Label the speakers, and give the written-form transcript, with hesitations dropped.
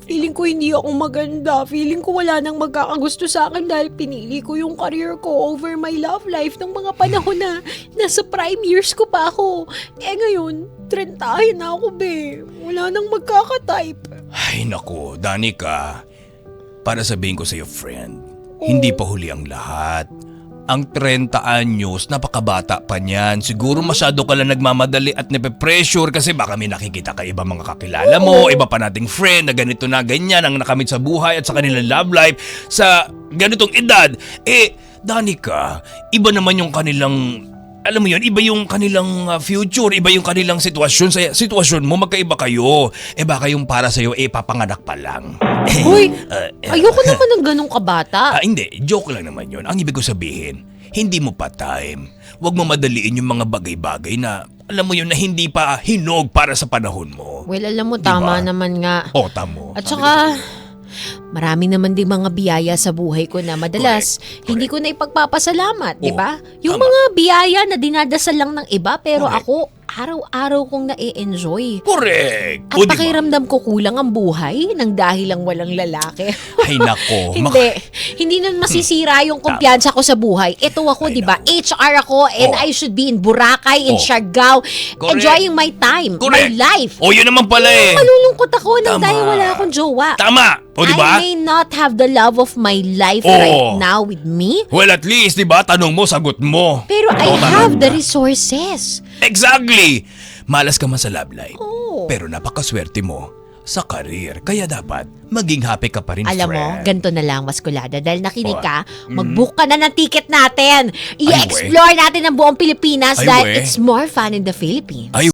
Speaker 1: Feeling ko hindi ako maganda. Feeling ko wala nang magkakagusto sa akin dahil pinili ko yung career ko over my love life ng mga panahon na nasa prime years ko pa ako. Eh ngayon, 30 na ako, be. Wala nang magkakatype.
Speaker 2: Ay naku, Danica. Para sabihin ko sa'yo, friend, hindi pa huli ang lahat. Ang 30 anyos, napakabata pa niyan. Siguro masyado ka lang nagmamadali at nape-pressure kasi baka may nakikita ka iba mga kakilala mo, iba pa nating friend na ganito na ganyan ang nakamit sa buhay at sa kanilang love life sa ganitong edad. Danica, iba naman yung kanilang, alam mo yun, iba yung kanilang future, iba yung kanilang sitwasyon. Sa sitwasyon mo, magkaiba kayo. Baka yung para sa'yo, papanganak pa lang.
Speaker 1: Uy, ayoko naman ng ganong kabata.
Speaker 2: Hindi, joke lang naman yun. Ang ibig ko sabihin, hindi mo pa time. Huwag mo madaliin yung mga bagay-bagay na, alam mo yun, na hindi pa hinog para sa panahon mo.
Speaker 1: Well, alam mo,
Speaker 2: Diba?
Speaker 1: tama naman nga.
Speaker 2: Tamo.
Speaker 1: At saka, marami naman din mga biyaya sa buhay ko na madalas hindi ko na ipagpapasalamat, di ba? Yung
Speaker 2: tama.
Speaker 1: mga biyaya na dinadasal lang ng iba pero
Speaker 2: Correct.
Speaker 1: ako, araw-araw kong na-enjoy.
Speaker 2: Correct.
Speaker 1: At pakiramdam ko kulang ang buhay nang dahil lang walang lalaki.
Speaker 2: Ay nako.
Speaker 1: Hindi nun masisira yung kumpiyansa ko sa buhay. Ito ako,
Speaker 2: Ay,
Speaker 1: di ba? HR ako and I should be in Boracay, in Siargao,
Speaker 2: Correct.
Speaker 1: enjoying my time, my
Speaker 2: Correct.
Speaker 1: life.
Speaker 2: Yun naman pala
Speaker 1: Malulungkot ako nang
Speaker 2: Tama.
Speaker 1: dahil wala akong jowa.
Speaker 2: Tama. Diba?
Speaker 1: I may not have the love of my life right now with me,
Speaker 2: Well, at least, diba? Tanong mo, sagot mo.
Speaker 1: pero I
Speaker 2: Tanong
Speaker 1: have the
Speaker 2: ka.
Speaker 1: resources.
Speaker 2: Exactly. Malas ka man sa love life.
Speaker 1: Oh.
Speaker 2: Pero napakaswerte mo sa career. Kaya dapat maging happy ka pa rin,
Speaker 1: Alam mo,
Speaker 2: friend.
Speaker 1: ganito na lang, Maskulada. Dahil nakinig
Speaker 2: Oh.
Speaker 1: ka, mag-book ka na ng ticket natin. I-explore natin ang buong Pilipinas
Speaker 2: Ay,
Speaker 1: dahil
Speaker 2: we.
Speaker 1: it's more fun in the Philippines.
Speaker 2: Ay,